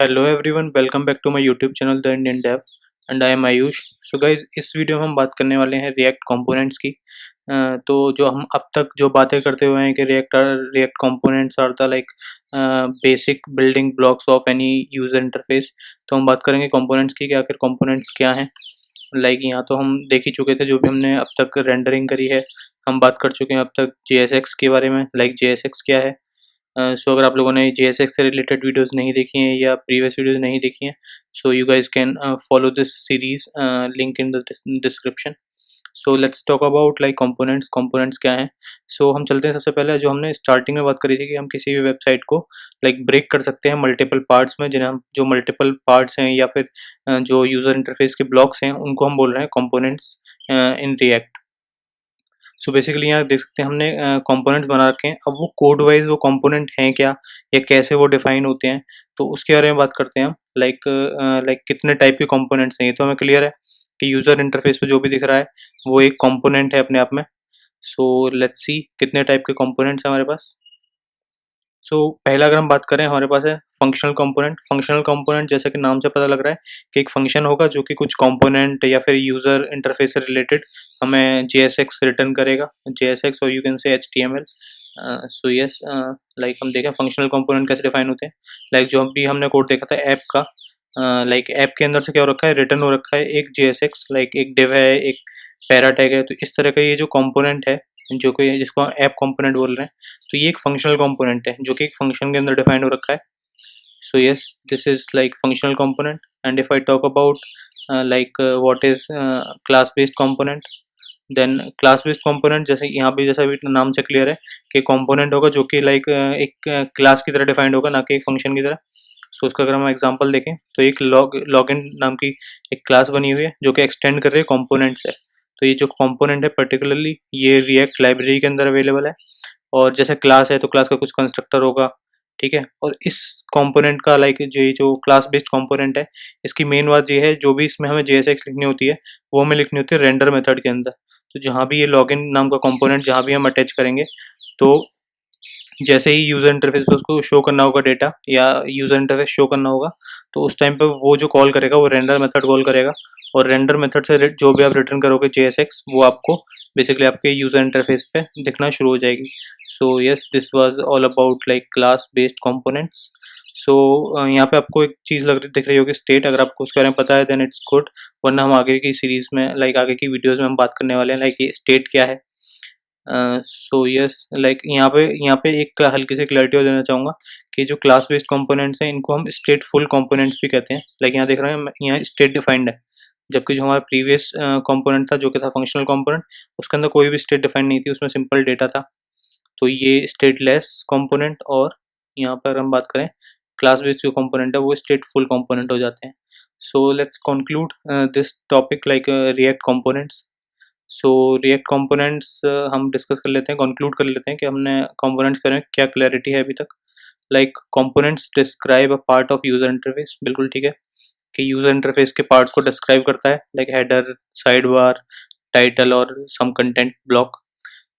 Hello everyone, welcome back to my YouTube channel the Indian Dev and I am Ayush. So guys, इस video में हम बात करने वाले हैं रिएक्ट कंपोनेंट्स की। तो जो हम अब तक जो बातें करते हुए हैं कि React components are the like basic building blocks of any user interface. तो हम बात करेंगे कंपोनेंट्स की कि आखिर कंपोनेंट्स क्या हैं। लाइक यहाँ तो हम देख ही चुके थे जो भी हमने अब तक रेंडरिंग करी है। हम बात कर चुके हैं अब तक JSX के बारे में, लाइक JSX क्या है। सो अगर आप लोगों ने JSX से रिलेटेड वीडियोस नहीं देखी हैं या प्रीवियस वीडियोस नहीं देखी हैं, so you guys can follow this series, link in the description. So let's talk about like components क्या हैं। सो हम चलते हैं सबसे पहले जो हमने स्टार्टिंग में बात करी थी कि हम किसी भी वेबसाइट को लाइक ब्रेक कर सकते हैं मल्टीपल पार्ट्स में, जिन्हें हम जो मल्टीपल पार्ट्स हैं या फिर जो यूज़र इंटरफेस के ब्लॉक्स हैं उनको हम बोल रहे हैं components in React. So basically यहाँ देख सकते हैं हमने कंपोनेंट्स बना रखे हैं। अब वो कोड वाइज वो कंपोनेंट हैं क्या या कैसे वो डिफाइन होते हैं, तो उसके बारे में बात करते हैं हम। लाइक कितने टाइप के कंपोनेंट्स हैं, ये तो हमें क्लियर है कि यूज़र इंटरफेस पे जो भी दिख रहा है वो एक कंपोनेंट है अपने आप में। सो लेट्स सी कितने टाइप के कंपोनेंट्स हैं हमारे पास। सो पहला अगर हम बात करें, हमारे पास है फंक्शनल कंपोनेंट। फंक्शनल कंपोनेंट जैसे कि नाम से पता लग रहा है कि एक फंक्शन होगा जो कि कुछ कंपोनेंट या फिर यूज़र इंटरफेस से रिलेटेड हमें JSX रिटर्न करेगा, JSX और you can say HTML। So yes, like हम देखें फंक्शनल कंपोनेंट कैसे डिफाइन होते हैं। लाइक जो अभी हमने कोड देखा था ऐप का, लाइक ऐप के अंदर से क्या हो रखा है, रिटर्न हो रखा है एक JSX, लाइक एक डिव है, एक पैरा टैग है। तो इस तरह का ये जो कंपोनेंट है, जो कि जिसको ऐप कंपोनेंट बोल रहे हैं, तो ये एक फंक्शनल कंपोनेंट है जो कि एक फंक्शन के अंदर डिफाइंड हो रखा है। So yes, this is like functional component. And if I talk about like what is class based component, then class based component जैसे यहाँ पे जैसा भी नाम से क्लियर है कि कंपोनेंट होगा जो कि लाइक एक क्लास की तरह डिफाइंड होगा, ना कि एक फंक्शन की तरह। सो उसका अगर हम एग्जांपल देखें तो एक लॉगिन नाम की एक क्लास बनी हुई है जो कि एक्सटेंड कर रही है कंपोनेंट से। तो ये जो कंपोनेंट है पर्टिकुलरली ये रिएक्ट लाइब्रेरी के अंदर अवेलेबल है। और जैसे क्लास है तो क्लास का कुछ कंस्ट्रक्टर होगा, ठीक है। और इस कंपोनेंट का लाइक जो क्लास बेस्ड कंपोनेंट है, इसकी मेन बात ये है जो भी इसमें हमें JSX लिखनी होती है वो हमें लिखनी होती है रेंडर मेथड के अंदर। तो जहाँ भी ये लॉगिन नाम का कंपोनेंट जहाँ भी हम अटैच करेंगे, तो जैसे ही यूज़र इंटरफेस पे उसको शो करना होगा डेटा या यूज़र इंटरफेस शो करना होगा, तो उस टाइम पे वो जो कॉल करेगा वो रेंडर मेथड कॉल करेगा। और रेंडर मेथड से जो भी आप रिटर्न करोगे JSX, वो आपको बेसिकली आपके यूज़र इंटरफेस पे दिखना शुरू हो जाएगी। So yes, this was all about like class based components. सो यहाँ पे आपको एक चीज़ दिख रही होगी स्टेट। अगर आपको उसके बारे में पता है देन इट्स गुड, वरना हम आगे की सीरीज़ में लाइक आगे की वीडियोज़ में हम बात करने वाले हैं लाइक ये स्टेट क्या है। सो यस, लाइक यहाँ पे एक हल्की सी क्लैरिटी और देना चाहूँगा कि जो क्लास बेस्ड कंपोनेंट्स हैं इनको हम स्टेटफुल कंपोनेंट्स भी कहते हैं। लाइक यहाँ देख रहे हैं यहाँ स्टेट डिफाइंड है, जबकि जो हमारा प्रीवियस कंपोनेंट था जो कि था फंक्शनल कंपोनेंट, उसके अंदर कोई भी स्टेट डिफाइंड नहीं थी, उसमें सिंपल डेटा था। तो ये स्टेटलेस कंपोनेंट, और यहाँ पर हम बात करें क्लास बेस्ड जो कंपोनेंट है वो स्टेटफुल कंपोनेंट हो जाते हैं। So let's conclude this topic like react components. So react components हम डिस्कस कर लेते हैं, कंक्लूड कर लेते हैं कि हमने कंपोनेंट्स के बारे में क्या क्लैरिटी है अभी तक। Like components describe a part of user interface, बिल्कुल ठीक है, कि यूजर इंटरफेस के पार्ट्स को डिस्क्राइब करता है, like header, side bar, title और some content block.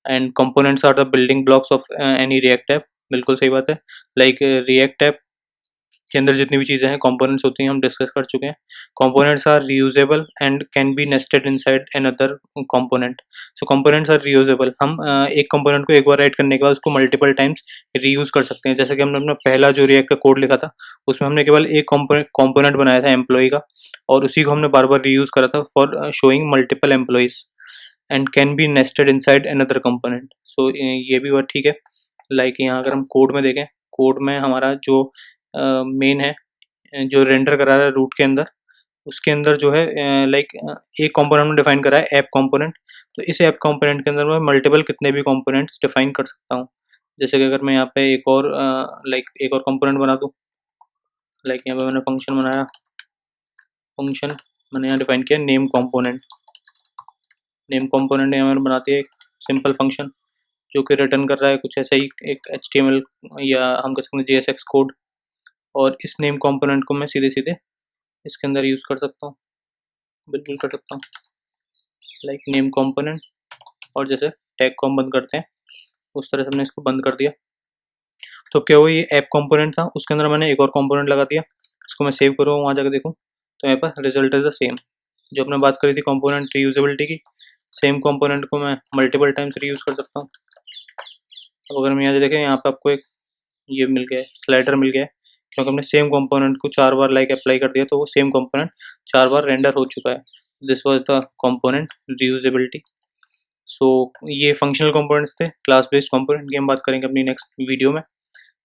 And components are the building blocks of any React app, बिल्कुल सही बात है। लाइक रिएक्ट ऐप के अंदर जितनी भी चीज़ें हैं कंपोनेंट्स होती हैं हम डिस्कस कर चुके हैं। Components are reusable and can be nested inside another component. So components are reusable, हम एक कंपोनेंट को एक बार राइट करने के बाद उसको मल्टीपल टाइम्स रीयूज कर सकते हैं। जैसे कि हमने अपना पहला जो रिएक्ट का कोड लिखा था उसमें हमने केवल एक कंपोनेंट बनाया था एम्प्लॉय का, और उसी को हमने बार बार रीयूज करा था for showing multiple employees and can be nested inside another component. So ये भी बात ठीक है। लाइक यहाँ अगर हम कोड में देखें, कोड में हमारा जो मेन है, जो रेंडर करा रहा है रूट के अंदर, उसके अंदर जो है लाइक एक कंपोनेंट में डिफाइन करा है ऐप कंपोनेंट। तो इस ऐप कंपोनेंट के अंदर मैं मल्टीपल कितने भी कंपोनेंट्स डिफाइन कर सकता हूँ। जैसे कि अगर मैं यहाँ पे एक और लाइक एक और कंपोनेंट बना दूँ, लाइक यहाँ पे मैंने फंक्शन बनाया, फंक्शन मैंने यहाँ डिफाइन किया नेम कंपोनेंट। नेम कंपोनेंट यहाँ मैंने बनाती है एक सिंपल फंक्शन जो कि रिटर्न कर रहा है कुछ ऐसा ही एक HTML या हम कह सकते हैं JSX कोड। और इस नेम कंपोनेंट को मैं सीधे सीधे इसके अंदर यूज़ कर सकता हूँ, बिल्कुल कर सकता हूँ, लाइक नेम कंपोनेंट। और जैसे टैग को हम बंद करते हैं उस तरह से हमने इसको बंद कर दिया। तो क्या हुआ, ये ऐप कंपोनेंट था, उसके अंदर मैंने एक और कंपोनेंट लगा दिया इसको मैं सेव करूँ, वहाँ जाकर देखूँ तो मेरे पास रिजल्ट इज़ द सेम। जो अपने बात करी थी कंपोनेंट रीयूजेबिलिटी की, सेम कंपोनेंट को मैं मल्टीपल टाइम्स रीयूज़ कर सकता हूँ। अब अगर हम यहाँ से देखें, यहाँ पे आपको एक ये मिल गया है, स्लाइडर मिल गया है, क्योंकि हमने सेम कंपोनेंट को 4 बार अप्लाई कर दिया, तो वो सेम कंपोनेंट 4 बार रेंडर हो चुका है। This was the component reusability. So ये फंक्शनल कंपोनेंट्स थे। क्लास बेस्ड कंपोनेंट की हम बात करेंगे अपनी नेक्स्ट वीडियो में।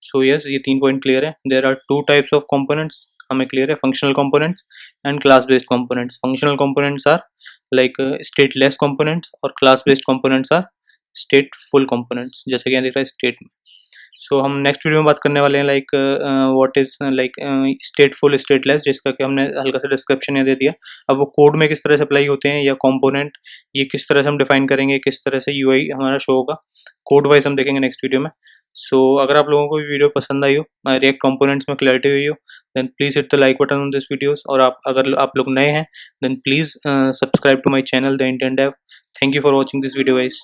सो यस, ये 3 पॉइंट क्लियर है। There are 2 types of components, हमें क्लियर है, functional components and class based components. Functional components are like stateless components और class based components are stateful components, जैसे कि यहाँ दिख रहा है स्टेट में। सो हम नेक्स्ट वीडियो में बात करने वाले हैं like what is like स्टेटफुल stateless, जिसका कि हमने हल्का सा डिस्क्रिप्शन यहाँ दे दिया। अब वो कोड में किस तरह से अप्लाई होते हैं या कंपोनेंट, ये किस तरह से हम डिफाइन करेंगे, किस तरह से यूआई हमारा शो होगा, कोड वाइज हम देखेंगे नेक्स्ट वीडियो में। सो अगर आप लोगों को वीडियो पसंद आई हो, रिएक्ट कंपोनेंट्स में क्लैरिटी हुई हो, then please hit the like button on this videos. और अगर आप लोग नए हैं, then please subscribe to my channel the Indian Dev. Thank you for watching this video guys.